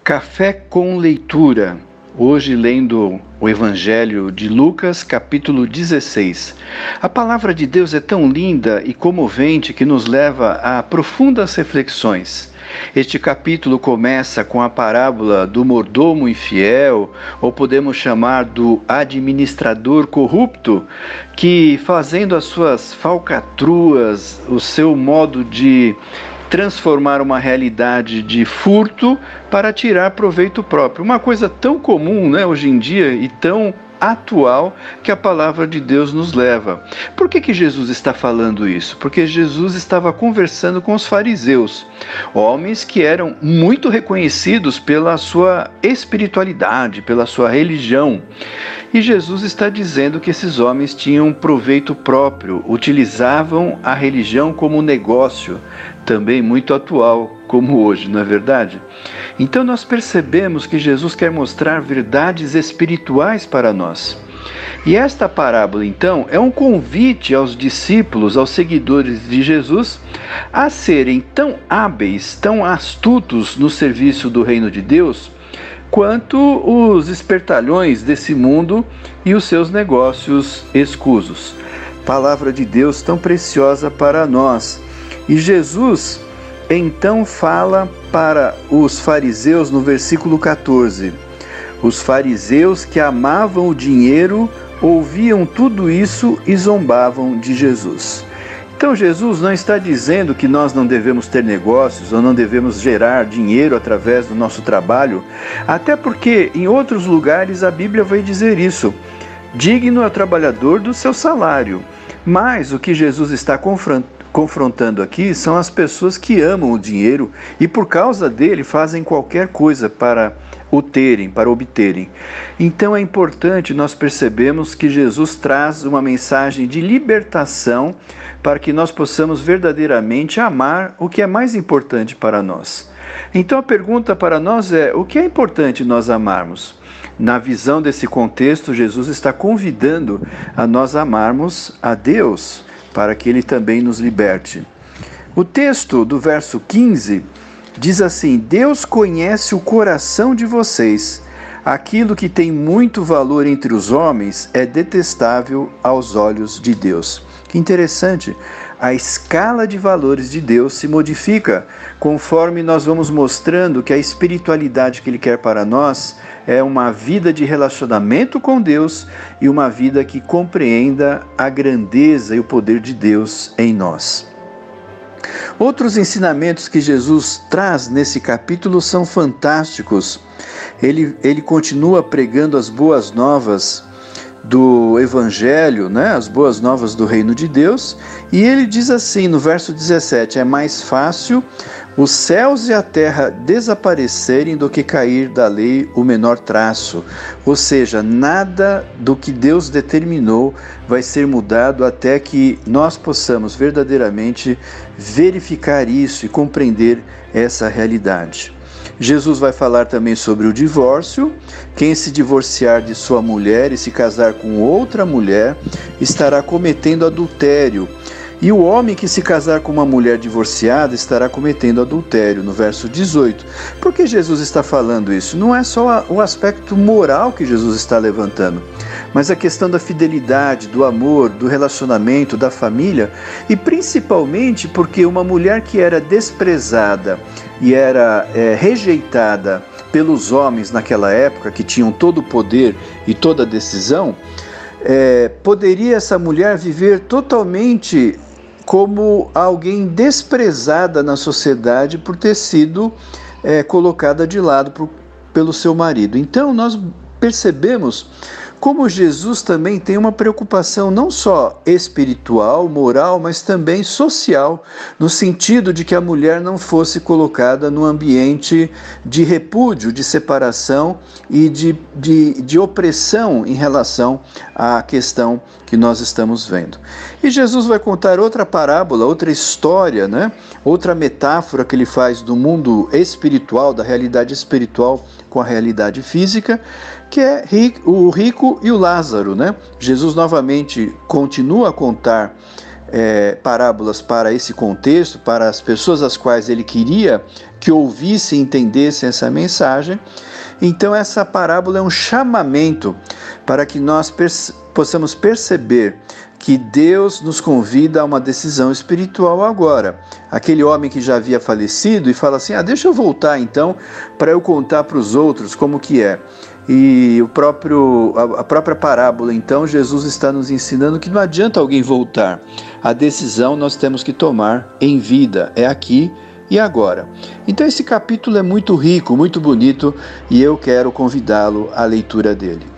Café com leitura. Hoje lendo o Evangelho de Lucas, capítulo 16. A palavra de Deus é tão linda e comovente que nos leva a profundas reflexões. Este capítulo começa com a parábola do mordomo infiel, ou podemos chamar do administrador corrupto, que fazendo as suas falcatruas, o seu modo de transformar uma realidade de furto para tirar proveito próprio. Uma coisa tão comum, hoje em dia e tão atual que a palavra de Deus nos leva. Por que Jesus está falando isso? Porque Jesus estava conversando com os fariseus, homens que eram muito reconhecidos pela sua espiritualidade, pela sua religião. E Jesus está dizendo que esses homens tinham proveito próprio, utilizavam a religião como negócio, também muito atual, como hoje, não é verdade? Então nós percebemos que Jesus quer mostrar verdades espirituais para nós. E esta parábola, então, é um convite aos discípulos, aos seguidores de Jesus, a serem tão hábeis, tão astutos no serviço do reino de Deus, quanto os espertalhões desse mundo e os seus negócios escusos. Palavra de Deus tão preciosa para nós. E Jesus então fala para os fariseus no versículo 14. Os fariseus que amavam o dinheiro ouviam tudo isso e zombavam de Jesus. Então Jesus não está dizendo que nós não devemos ter negócios ou não devemos gerar dinheiro através do nosso trabalho, até porque em outros lugares a Bíblia vai dizer isso. Digno é o trabalhador do seu salário. Mas o que Jesus está confrontando aqui são as pessoas que amam o dinheiro e por causa dele fazem qualquer coisa para o terem, para obterem. Então é importante nós percebermos que Jesus traz uma mensagem de libertação para que nós possamos verdadeiramente amar o que é mais importante para nós. Então a pergunta para nós é: o que é importante nós amarmos? Na visão desse contexto, Jesus está convidando a nós amarmos a Deus, para que Ele também nos liberte. O texto do verso 15 diz assim: Deus conhece o coração de vocês. Aquilo que tem muito valor entre os homens é detestável aos olhos de Deus. Que interessante, a escala de valores de Deus se modifica conforme nós vamos mostrando que a espiritualidade que Ele quer para nós é uma vida de relacionamento com Deus e uma vida que compreenda a grandeza e o poder de Deus em nós. Outros ensinamentos que Jesus traz nesse capítulo são fantásticos. Ele continua pregando as boas novas do Evangelho, as boas novas do reino de Deus, e ele diz assim no verso 17: é mais fácil os céus e a terra desaparecerem do que cair da lei o menor traço. Ou seja, nada do que Deus determinou vai ser mudado até que nós possamos verdadeiramente verificar isso e compreender essa realidade. Jesus vai falar também sobre o divórcio. Quem se divorciar de sua mulher e se casar com outra mulher estará cometendo adultério. E o homem que se casar com uma mulher divorciada estará cometendo adultério, no verso 18. Por que Jesus está falando isso? Não é só o aspecto moral que Jesus está levantando, mas a questão da fidelidade, do amor, do relacionamento, da família, e principalmente porque uma mulher que era desprezada e era rejeitada pelos homens naquela época, que tinham todo o poder e toda a decisão, poderia essa mulher viver totalmente como alguém desprezada na sociedade por ter sido colocada de lado pelo seu marido. Então nós percebemos como Jesus também tem uma preocupação não só espiritual, moral, mas também social, no sentido de que a mulher não fosse colocada num ambiente de repúdio, de separação e de opressão em relação à questão que nós estamos vendo. E Jesus vai contar outra parábola, outra história, outra metáfora que ele faz do mundo espiritual, da realidade espiritual com a realidade física, que é o rico e o Lázaro. Jesus novamente continua a contar parábolas para esse contexto, para as pessoas às quais ele queria que ouvissem e entendessem essa mensagem. Então essa parábola é um chamamento para que nós possamos perceber que Deus nos convida a uma decisão espiritual agora. Aquele homem que já havia falecido e fala assim, deixa eu voltar então para eu contar para os outros como que é. E a própria parábola, então, Jesus está nos ensinando que não adianta alguém voltar. A decisão nós temos que tomar em vida, é aqui e agora. Então esse capítulo é muito rico, muito bonito, e eu quero convidá-lo à leitura dele.